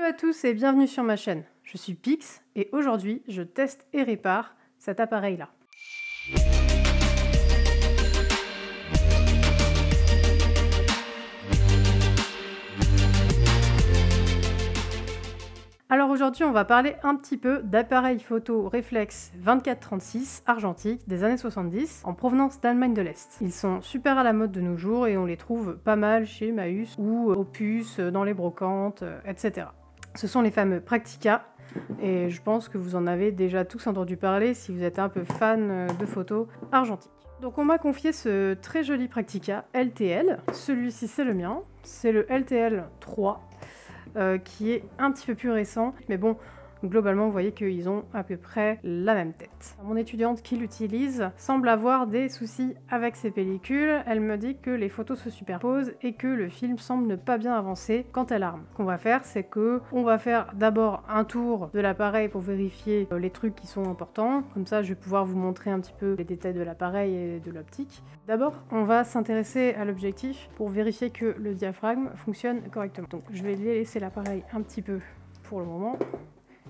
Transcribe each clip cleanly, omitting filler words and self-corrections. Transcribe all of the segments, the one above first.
à tous et bienvenue sur ma chaîne. Je suis Pix et aujourd'hui je teste et répare cet appareil-là. Alors aujourd'hui on va parler un petit peu d'appareils photo réflexe 24-36 argentique des années 70 en provenance d'Allemagne de l'Est. Ils sont super à la mode de nos jours et on les trouve pas mal chez Emmaüs ou Opus, dans les brocantes, etc. Ce sont les fameux Praktica et je pense que vous en avez déjà tous entendu parler si vous êtes un peu fan de photos argentiques. Donc on m'a confié ce très joli Praktica LTL, celui-ci c'est le mien, c'est le LTL 3. Qui est un petit peu plus récent, mais bon, globalement, vous voyez qu'ils ont à peu près la même tête. Mon étudiante qui l'utilise semble avoir des soucis avec ses pellicules. Elle me dit que les photos se superposent et que le film semble ne pas bien avancer quand elle arme. Ce qu'on va faire, c'est que on va faire d'abord un tour de l'appareil pour vérifier les trucs qui sont importants. Comme ça, je vais pouvoir vous montrer un petit peu les détails de l'appareil et de l'optique. D'abord, on va s'intéresser à l'objectif pour vérifier que le diaphragme fonctionne correctement. Donc, je vais laisser l'appareil un petit peu pour le moment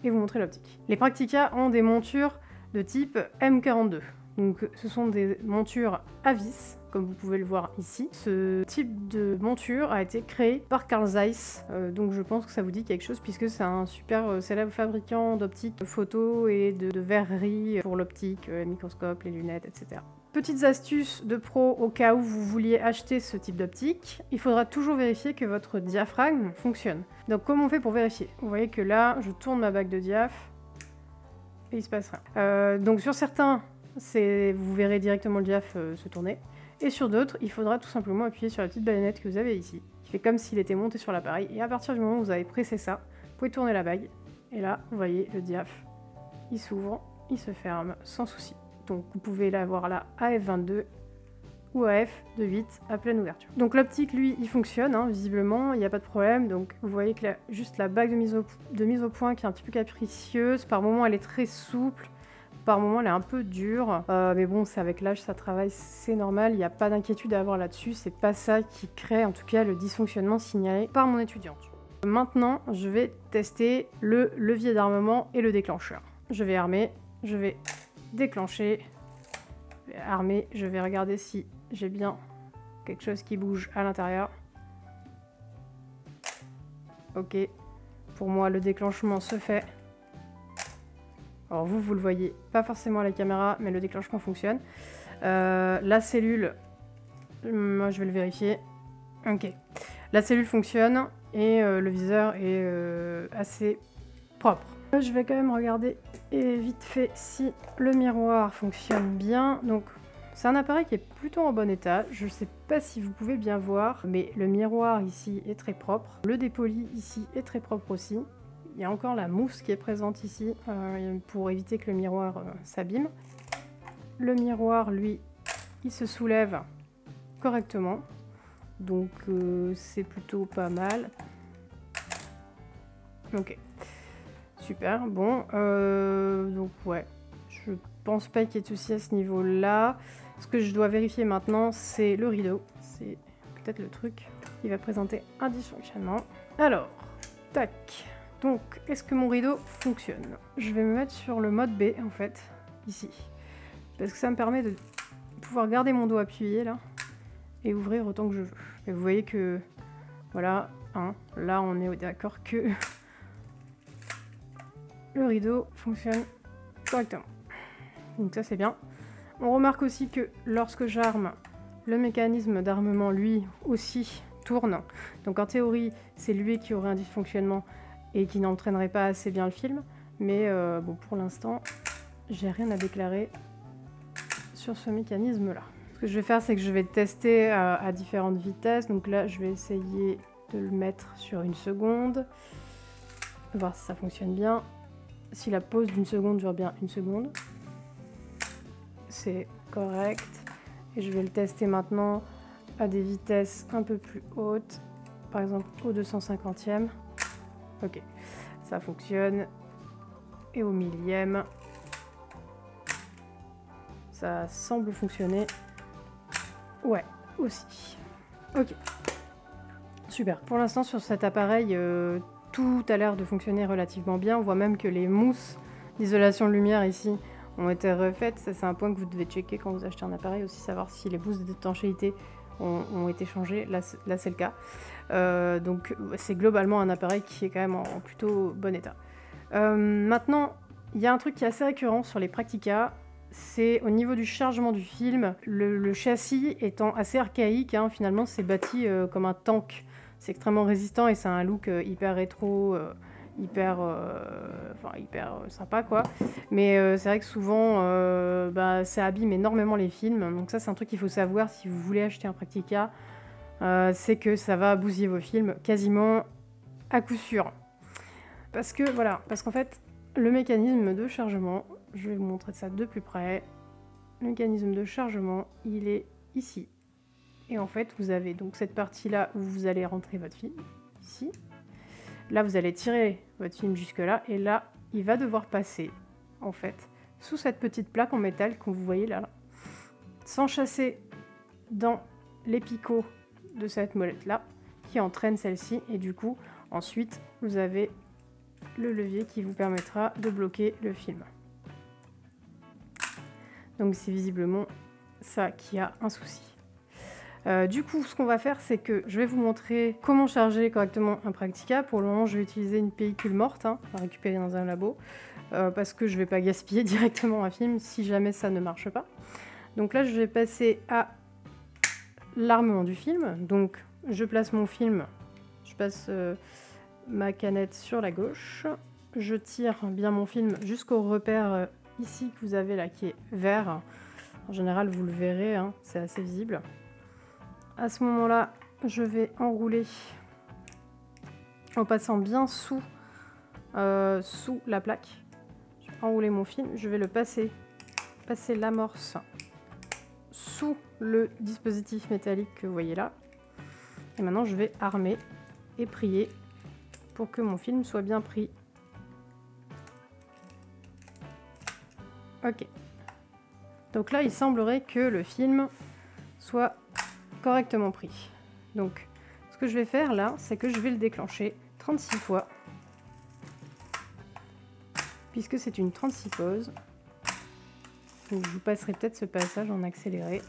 et vous montrer l'optique. Les Praktica ont des montures de type M42. Donc ce sont des montures à vis, comme vous pouvez le voir ici. Ce type de monture a été créé par Carl Zeiss, donc je pense que ça vous dit quelque chose puisque c'est un super célèbre fabricant d'optique photo et de verrerie pour l'optique, les microscopes, les lunettes, etc. Petites astuces de pro au cas où vous vouliez acheter ce type d'optique, il faudra toujours vérifier que votre diaphragme fonctionne. Donc comment on fait pour vérifier? Vous voyez que là, je tourne ma bague de diaph et il se passe rien. Donc sur certains, vous verrez directement le diaph se tourner. Et sur d'autres, il faudra tout simplement appuyer sur la petite baïonnette que vous avez ici, qui fait comme s'il était monté sur l'appareil. Et à partir du moment où vous avez pressé ça, vous pouvez tourner la bague. Et là, vous voyez le diaph, il s'ouvre, il se ferme sans souci. Donc vous pouvez l'avoir là à f22 ou à f de 8 à pleine ouverture. Donc l'optique, lui, il fonctionne, hein, visiblement, il n'y a pas de problème. Donc vous voyez que juste la bague de mise au point qui est un petit peu capricieuse. Par moments, elle est très souple. Par moments, elle est un peu dure. Mais bon, c'est avec l'âge, ça travaille, c'est normal. Il n'y a pas d'inquiétude à avoir là-dessus. C'est pas ça qui crée, en tout cas, le dysfonctionnement signalé par mon étudiante. Maintenant, je vais tester le levier d'armement et le déclencheur. Je vais armer, je vais déclencher, je vais armer, je vais regarder si j'ai bien quelque chose qui bouge à l'intérieur. Ok, pour moi le déclenchement se fait. Alors vous le voyez pas forcément à la caméra, mais le déclenchement fonctionne. La cellule, moi je vais le vérifier. Ok, la cellule fonctionne et le viseur est assez propre. Je vais quand même regarder et vite fait si le miroir fonctionne bien. Donc c'est un appareil qui est plutôt en bon état. Je ne sais pas si vous pouvez bien voir, mais le miroir ici est très propre. Le dépoli ici est très propre aussi. Il y a encore la mousse qui est présente ici pour éviter que le miroir s'abîme. Le miroir, lui, il se soulève correctement. Donc c'est plutôt pas mal. Ok. Super, bon, donc ouais, je pense pas qu'il y ait de souci à ce niveau-là. Ce que je dois vérifier maintenant, c'est le rideau. C'est peut-être le truc qui va présenter un dysfonctionnement. Alors, tac. Donc, est-ce que mon rideau fonctionne? Je vais me mettre sur le mode B, en fait, ici. Parce que ça me permet de pouvoir garder mon dos appuyé, là, et ouvrir autant que je veux. Et vous voyez que, voilà, hein, là, on est d'accord que le rideau fonctionne correctement. Donc ça c'est bien. On remarque aussi que lorsque j'arme, le mécanisme d'armement lui aussi tourne. Donc en théorie, c'est lui qui aurait un dysfonctionnement et qui n'entraînerait pas assez bien le film. Mais bon, pour l'instant, j'ai rien à déclarer sur ce mécanisme-là. Ce que je vais faire, c'est que je vais tester à différentes vitesses. Donc là, je vais essayer de le mettre sur 1 seconde. Voir si ça fonctionne bien. Si la pause d'une seconde dure bien 1 seconde, c'est correct. Et je vais le tester maintenant à des vitesses un peu plus hautes, par exemple au 250e. Ok, ça fonctionne. Et au 1000e, ça semble fonctionner. Ouais, aussi. Ok. Super. Pour l'instant, sur cet appareil, tout a l'air de fonctionner relativement bien. On voit même que les mousses d'isolation de lumière ici ont été refaites. Ça, c'est un point que vous devez checker quand vous achetez un appareil aussi, savoir si les mousses d'étanchéité ont été changées. Là c'est le cas. Donc c'est globalement un appareil qui est quand même en plutôt bon état. Maintenant, il y a un truc qui est assez récurrent sur les Praktica, c'est au niveau du chargement du film. Le châssis étant assez archaïque, hein, finalement c'est bâti comme un tank. C'est extrêmement résistant et ça a un look hyper rétro, hyper sympa quoi. Mais c'est vrai que souvent ça abîme énormément les films. Donc ça c'est un truc qu'il faut savoir si vous voulez acheter un Praktica. C'est que ça va bousiller vos films quasiment à coup sûr. Parce qu'en fait, le mécanisme de chargement, je vais vous montrer ça de plus près. Le mécanisme de chargement, il est ici. Et en fait, vous avez donc cette partie-là où vous allez rentrer votre film, ici. Là, vous allez tirer votre film jusque-là, et là, il va devoir passer, en fait, sous cette petite plaque en métal que vous voyez là, s'enchâsser dans les picots de cette molette-là, qui entraîne celle-ci, et du coup, ensuite, vous avez le levier qui vous permettra de bloquer le film. Donc c'est visiblement ça qui a un souci. Du coup, ce qu'on va faire, c'est que je vais vous montrer comment charger correctement un Praktica. Pour le moment, je vais utiliser une pellicule morte, à récupérer dans un labo, parce que je ne vais pas gaspiller directement un film si jamais ça ne marche pas. Donc là, je vais passer à l'armement du film. Donc, je place mon film, je passe ma canette sur la gauche, je tire bien mon film jusqu'au repère ici que vous avez là qui est vert. En général vous le verrez, hein, c'est assez visible. À ce moment là je vais enrouler en passant bien sous la plaque. Je vais enrouler mon film, je vais le passer l'amorce sous le dispositif métallique que vous voyez là. Et maintenant je vais armer et prier pour que mon film soit bien pris. Ok. Donc là, il semblerait que le film soit correctement pris. Donc, ce que je vais faire là, c'est que je vais le déclencher 36 fois. Puisque c'est une 36 pause. Donc, je vous passerai peut-être ce passage en accéléré.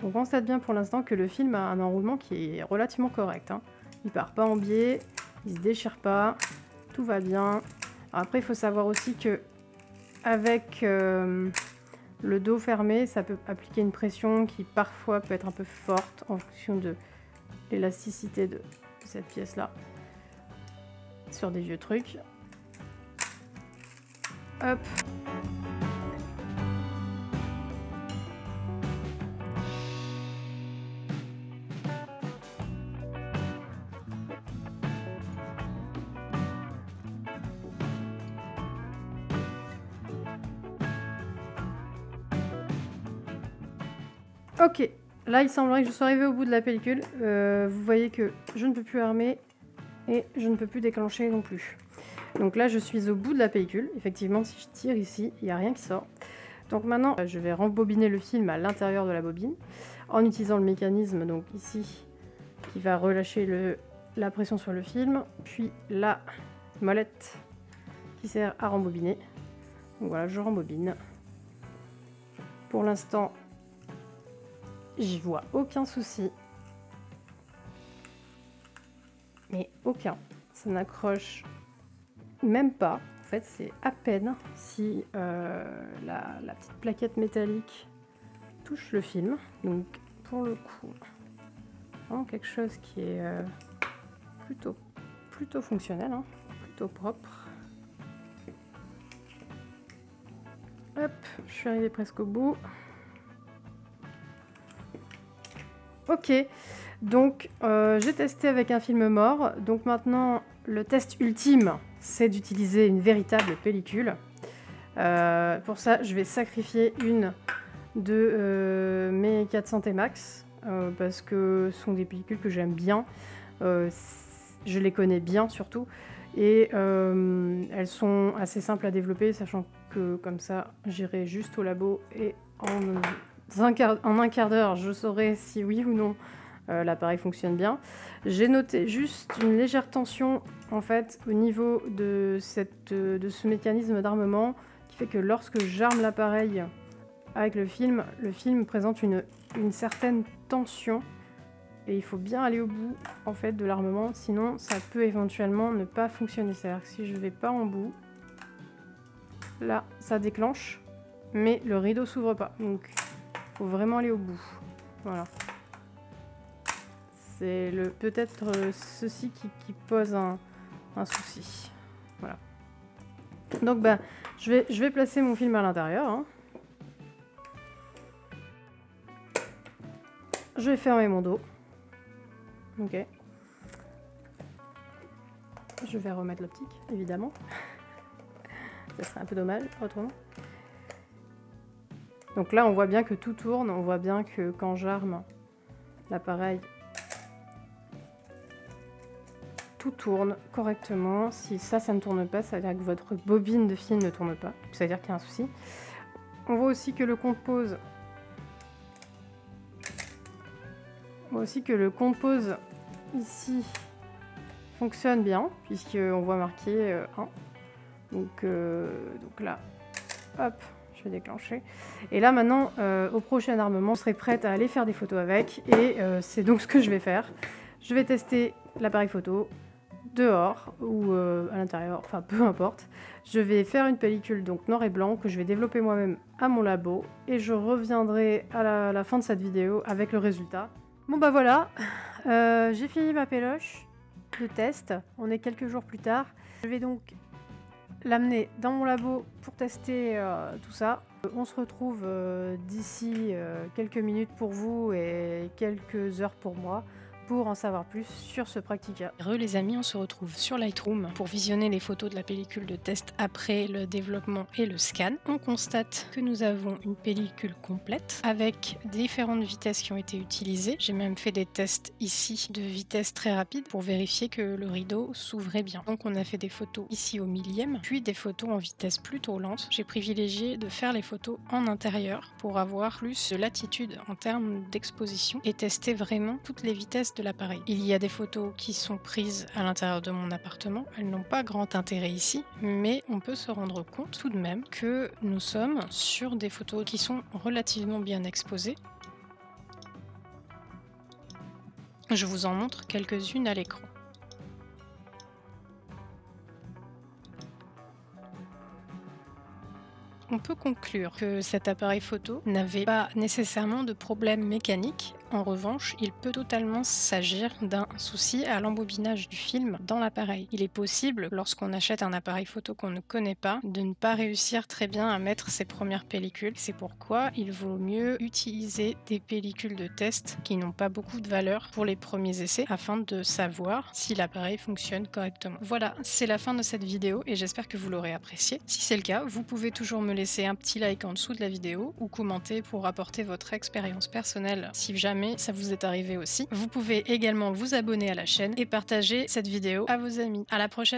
On constate bien pour l'instant que le film a un enroulement qui est relativement correct. Il part pas en biais, il se déchire pas, tout va bien. Alors après, il faut savoir aussi que avec le dos fermé, ça peut appliquer une pression qui parfois peut être un peu forte en fonction de l'élasticité de cette pièce-là sur des vieux trucs. Hop. Ok, là il semblerait que je sois arrivée au bout de la pellicule. Vous voyez que je ne peux plus armer et je ne peux plus déclencher non plus. Donc là je suis au bout de la pellicule. Effectivement, si je tire ici, il n'y a rien qui sort. Donc maintenant je vais rembobiner le film à l'intérieur de la bobine en utilisant le mécanisme donc ici qui va relâcher la pression sur le film, puis la molette qui sert à rembobiner. Donc voilà, je rembobine. Pour l'instant, j'y vois aucun souci. Mais aucun. Ça n'accroche même pas. En fait, c'est à peine si la petite plaquette métallique touche le film. Donc, pour le coup, vraiment quelque chose qui est plutôt fonctionnel, plutôt propre. Hop, je suis arrivée presque au bout. Ok, donc j'ai testé avec un film mort. Donc maintenant, le test ultime, c'est d'utiliser une véritable pellicule. Pour ça, je vais sacrifier une de mes 400 T Max parce que ce sont des pellicules que j'aime bien. Je les connais bien surtout. Et elles sont assez simples à développer, sachant que comme ça, j'irai juste au labo et en un quart d'heure, je saurai si oui ou non l'appareil fonctionne bien. J'ai noté juste une légère tension en fait au niveau de ce mécanisme d'armement qui fait que lorsque j'arme l'appareil avec le film présente une certaine tension. Et il faut bien aller au bout en fait de l'armement, sinon ça peut éventuellement ne pas fonctionner. C'est-à-dire que si je vais pas en bout, là ça déclenche, mais le rideau s'ouvre pas. Donc il faut vraiment aller au bout. Voilà. C'est peut-être ceci qui pose un souci. Voilà. Donc je vais placer mon film à l'intérieur. Hein. Je vais fermer mon dos. Ok. Je vais remettre l'optique, évidemment. Ça serait un peu dommage, autrement. Donc là, on voit bien que tout tourne. On voit bien que quand j'arme l'appareil, tout tourne correctement. Si ça ne tourne pas, ça veut dire que votre bobine de film ne tourne pas. Ça veut dire qu'il y a un souci. On voit aussi que le compte-pause... ici fonctionne bien, puisqu'on voit marqué 1. Donc là, hop, je vais déclencher. Et là maintenant, au prochain armement, je serai prête à aller faire des photos avec. Et c'est donc ce que je vais faire. Je vais tester l'appareil photo dehors ou à l'intérieur, enfin peu importe. Je vais faire une pellicule donc noir et blanc que je vais développer moi-même à mon labo. Et je reviendrai à la fin de cette vidéo avec le résultat. Bon bah voilà, j'ai fini ma péloche de test, on est quelques jours plus tard. Je vais donc l'amener dans mon labo pour tester tout ça. On se retrouve d'ici quelques minutes pour vous et quelques heures pour moi pour en savoir plus sur ce Praktica. Les amis, on se retrouve sur Lightroom pour visionner les photos de la pellicule de test après le développement et le scan. On constate que nous avons une pellicule complète avec différentes vitesses qui ont été utilisées. J'ai même fait des tests ici de vitesse très rapide pour vérifier que le rideau s'ouvrait bien. Donc on a fait des photos ici au millième, puis des photos en vitesse plutôt lente. J'ai privilégié de faire les photos en intérieur pour avoir plus de latitude en termes d'exposition et tester vraiment toutes les vitesses de l'appareil. Il y a des photos qui sont prises à l'intérieur de mon appartement. Elles n'ont pas grand intérêt ici, mais on peut se rendre compte tout de même que nous sommes sur des photos qui sont relativement bien exposées. Je vous en montre quelques-unes à l'écran. On peut conclure que cet appareil photo n'avait pas nécessairement de problème mécanique. En revanche, il peut totalement s'agir d'un souci à l'embobinage du film dans l'appareil. Il est possible, lorsqu'on achète un appareil photo qu'on ne connaît pas, de ne pas réussir très bien à mettre ses premières pellicules. C'est pourquoi il vaut mieux utiliser des pellicules de test qui n'ont pas beaucoup de valeur pour les premiers essais afin de savoir si l'appareil fonctionne correctement. Voilà, c'est la fin de cette vidéo et j'espère que vous l'aurez appréciée. Si c'est le cas, vous pouvez toujours me laisser un petit like en dessous de la vidéo ou commenter pour apporter votre expérience personnelle si jamais ça vous est arrivé aussi. Vous pouvez également vous abonner à la chaîne et partager cette vidéo à vos amis. À la prochaine!